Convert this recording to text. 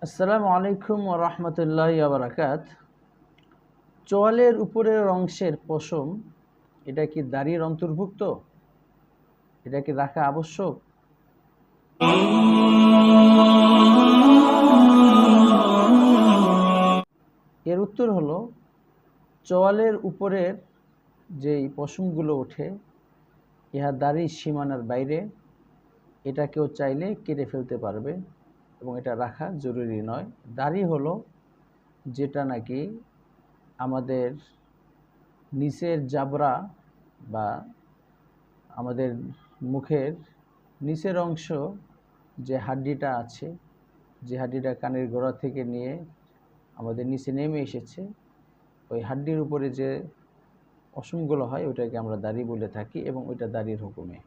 আসসালামু আলাইকুম ওয়া রাহমাতুল্লাহি ওয়া বারাকাত। চোয়ালের উপরের অংশের পশম এটা কি দাড়ির অন্তর্ভুক্ত? এটা কি রাখা আবশ্যক? এর উত্তর হলো, চোয়ালের উপরের যেই পশমগুলো ওঠে ইহা দাড়ির সীমানার বাইরে। এটা কেউ চাইলে কেটে ফেলতে পারবে এবং এটা রাখা জরুরি নয়। দাড়ি হলো যেটা নাকি আমাদের নিচের জাবরা বা আমাদের মুখের নিচের অংশ, যে হাড্ডিটা আছে, যে হাড্ডিটা কানের গোড়া থেকে নিয়ে আমাদের নিচে নেমে এসেছে, ওই হাড্ডির উপরে যে পশমগুলো হয় ওইটাকে আমরা দাড়ি বলে থাকি এবং ওইটা দাড়ির হুকুমে।